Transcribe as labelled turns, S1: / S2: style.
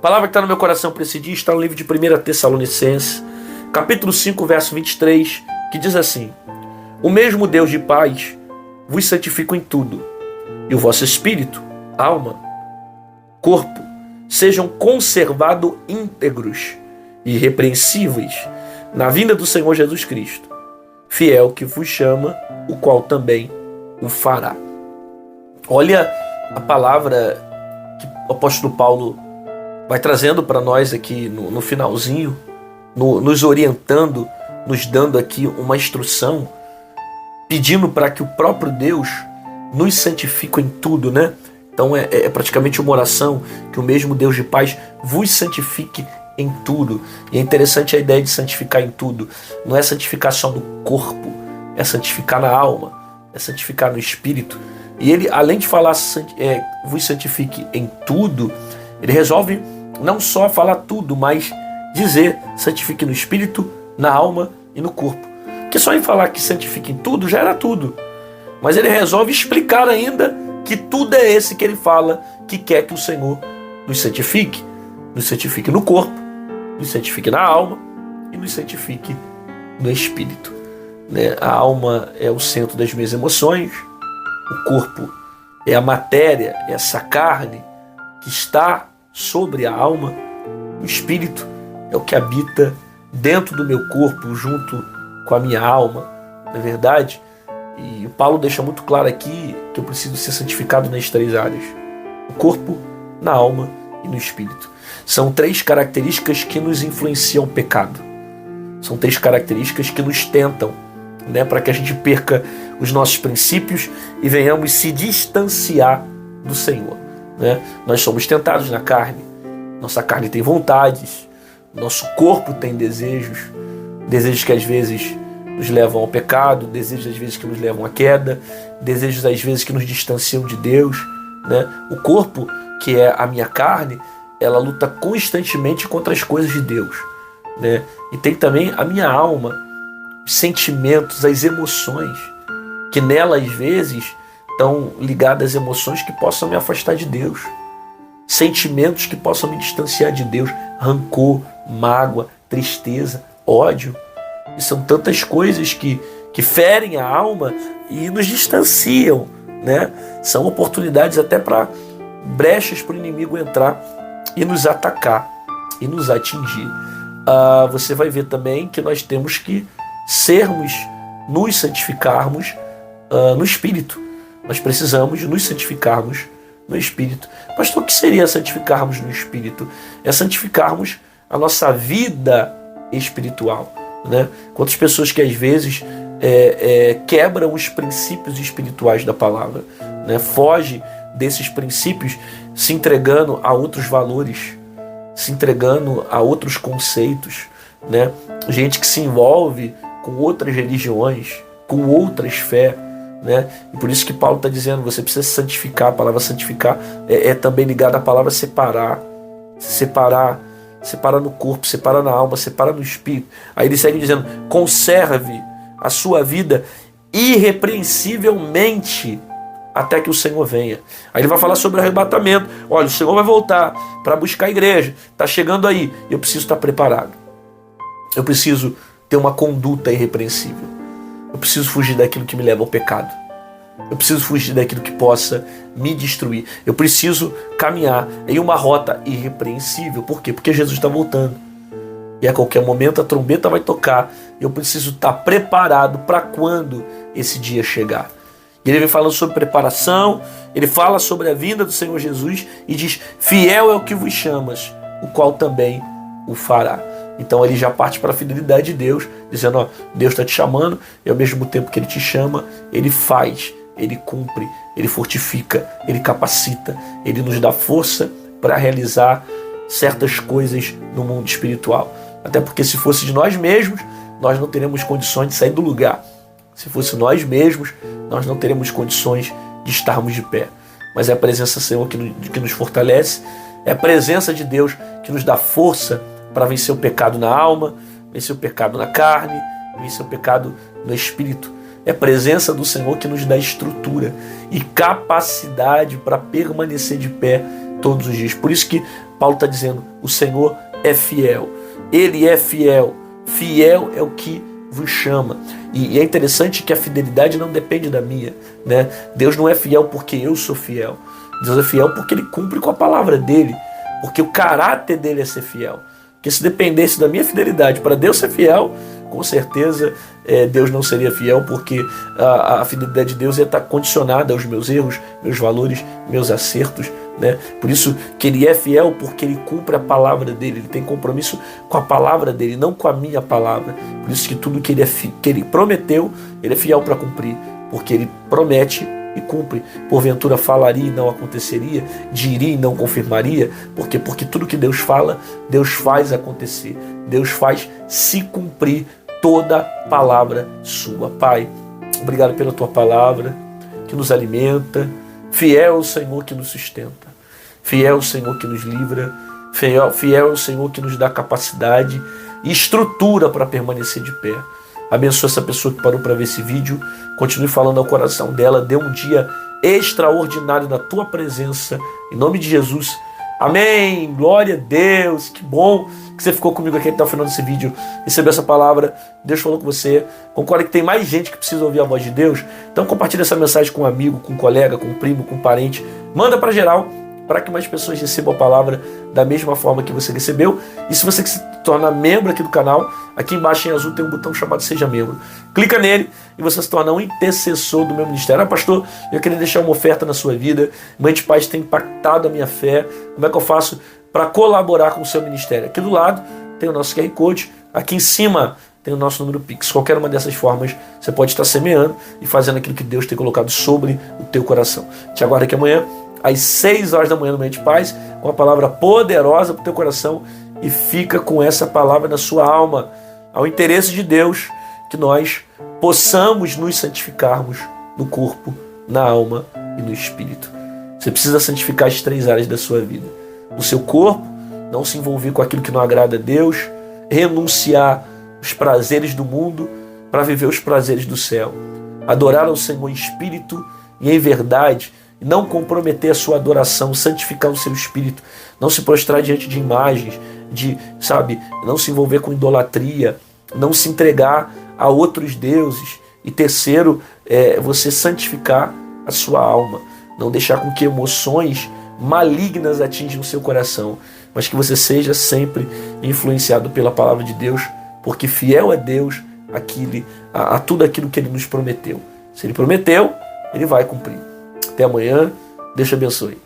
S1: palavra que está no meu coração para esse dia está no livro de 1 Tessalonicenses, capítulo 5, verso 23, que diz assim: o mesmo Deus de paz vos santifica em tudo, e o vosso espírito, alma, corpo, sejam conservados íntegros e irrepreensíveis na vinda do Senhor Jesus Cristo, fiel que vos chama, o qual também o fará. Olha a palavra que o apóstolo Paulo vai trazendo para nós aqui no finalzinho, nos orientando, nos dando aqui uma instrução, pedindo para que o próprio Deus nos santifique em tudo, né? Então é praticamente uma oração, que o mesmo Deus de paz vos santifique em tudo. E é interessante a ideia de santificar em tudo. Não é santificar só no corpo, é santificar na alma, é santificar no espírito. E ele, além de falar vos santifique em tudo, ele resolve não só falar tudo, mas dizer santifique no espírito, na alma e no corpo. Porque só em falar que santifique em tudo já era tudo. Mas ele resolve explicar ainda que tudo é esse que ele fala que quer que o Senhor nos santifique no corpo, nos santifique na alma e nos santifique no espírito. Né? A alma é o centro das minhas emoções, o corpo é a matéria, é essa carne que está sobre a alma, o espírito é o que habita dentro do meu corpo, junto com a minha alma, não é verdade? E o Paulo deixa muito claro aqui que eu preciso ser santificado nas três áreas: no corpo, na alma e no espírito. São três características que nos influenciam o pecado. São três características que nos tentam, né, para que a gente perca os nossos princípios e venhamos se distanciar do Senhor. Né? Nós somos tentados na carne. Nossa carne tem vontades, nosso corpo tem desejos que às vezes nos levam ao pecado, desejos às vezes que nos levam à queda, desejos às vezes que nos distanciam de Deus. Né? O corpo, que é a minha carne, ela luta constantemente contra as coisas de Deus. Né? E tem também a minha alma, os sentimentos, as emoções, que nela às vezes estão ligadas a emoções que possam me afastar de Deus, sentimentos que possam me distanciar de Deus, rancor, mágoa, tristeza, ódio. E são tantas coisas que ferem a alma e nos distanciam, né? São oportunidades até para brechas para o inimigo entrar e nos atacar e nos atingir. Você vai ver também que nós temos que nos santificarmos no Espírito. Nós precisamos nos santificarmos no Espírito. Pastor, o que seria santificarmos no Espírito? É santificarmos a nossa vida espiritual. Né? Quantas pessoas que às vezes quebram os princípios espirituais da palavra, né? Foge desses princípios, se entregando a outros valores, se entregando a outros conceitos, né? Gente que se envolve com outras religiões, com outras fés, né? E por isso que Paulo está dizendo, você precisa se santificar. A palavra santificar é também ligada à palavra separar no corpo, separa na alma, separa no espírito. Aí ele segue dizendo, conserve a sua vida irrepreensivelmente até que o Senhor venha. Aí ele vai falar sobre o arrebatamento. Olha, o Senhor vai voltar para buscar a igreja, está chegando aí, eu preciso estar preparado, eu preciso ter uma conduta irrepreensível, eu preciso fugir daquilo que me leva ao pecado, eu preciso fugir daquilo que possa me destruir, eu preciso caminhar em uma rota irrepreensível. Por quê? Porque Jesus está voltando e a qualquer momento a trombeta vai tocar. Eu preciso estar preparado para quando esse dia chegar. E ele vem falando sobre preparação, ele fala sobre a vinda do Senhor Jesus e diz, fiel é o que vos chamas, o qual também o fará. Então ele já parte para a fidelidade de Deus, dizendo, ó, Deus está te chamando, e ao mesmo tempo que ele te chama, ele faz, ele cumpre, ele fortifica, ele capacita, ele nos dá força para realizar certas coisas no mundo espiritual. Até porque se fosse de nós mesmos, nós não teremos condições de sair do lugar. Se fosse nós mesmos, nós não teremos condições de estarmos de pé. Mas é a presença do Senhor que nos fortalece, é a presença de Deus que nos dá força para vencer o pecado na alma, vencer o pecado na carne, vencer o pecado no espírito. É a presença do Senhor que nos dá estrutura e capacidade para permanecer de pé todos os dias. Por isso que Paulo está dizendo, o Senhor é fiel. Ele é fiel. Fiel é o que vos chama. E é interessante que a fidelidade não depende da minha, né? Deus não é fiel porque eu sou fiel. Deus é fiel porque Ele cumpre com a palavra dEle. Porque o caráter dEle é ser fiel. Porque se dependesse da minha fidelidade para Deus ser fiel, com certeza Deus não seria fiel, porque a fidelidade de Deus ia estar condicionada aos meus erros, meus valores, meus acertos, né? Por isso que Ele é fiel, porque Ele cumpre a palavra dEle. Ele tem compromisso com a palavra dEle, não com a minha palavra. Por isso que tudo que Ele prometeu, Ele é fiel para cumprir, porque Ele promete e cumpre. Porventura falaria e não aconteceria, diria e não confirmaria, porque tudo que Deus fala, Deus faz acontecer, Deus faz se cumprir toda palavra sua. Pai, obrigado pela tua palavra que nos alimenta, fiel o Senhor que nos sustenta, fiel o Senhor que nos livra, fiel o Senhor que nos dá capacidade e estrutura para permanecer de pé. Abençoa essa pessoa que parou para ver esse vídeo. Continue falando ao coração dela. Dê um dia extraordinário na tua presença. Em nome de Jesus. Amém. Glória a Deus. Que bom que você ficou comigo aqui até o final desse vídeo. Recebeu essa palavra. Deus falou com você. Concorda que tem mais gente que precisa ouvir a voz de Deus? Então compartilha essa mensagem com um amigo, com um colega, com um primo, com um parente. Manda para geral, para que mais pessoas recebam a palavra da mesma forma que você recebeu. E se você se tornar membro aqui do canal, aqui embaixo em azul tem um botão chamado Seja Membro. Clica nele e você se torna um intercessor do meu ministério. Pastor, eu queria deixar uma oferta na sua vida. Mãe de Paz tem impactado a minha fé. Como é que eu faço para colaborar com o seu ministério? Aqui do lado tem o nosso QR Code. Aqui em cima tem o nosso número Pix. Qualquer uma dessas formas você pode estar semeando e fazendo aquilo que Deus tem colocado sobre o teu coração. Te aguardo aqui amanhã, às 6 horas da manhã no Manhã de Paz, com a palavra poderosa para o teu coração, e fica com essa palavra na sua alma, ao interesse de Deus, que nós possamos nos santificarmos no corpo, na alma e no espírito. Você precisa santificar as 3 áreas da sua vida. No seu corpo, não se envolver com aquilo que não agrada a Deus, renunciar os prazeres do mundo para viver os prazeres do céu. Adorar ao Senhor em espírito e em verdade, e não comprometer a sua adoração, santificar o seu espírito, não se prostrar diante de imagens, não se envolver com idolatria, não se entregar a outros deuses. E terceiro, você santificar a sua alma, não deixar com que emoções malignas atinjam o seu coração, mas que você seja sempre influenciado pela palavra de Deus, porque fiel é Deus a tudo aquilo que Ele nos prometeu. Se Ele prometeu, Ele vai cumprir. Até amanhã, Deus te abençoe.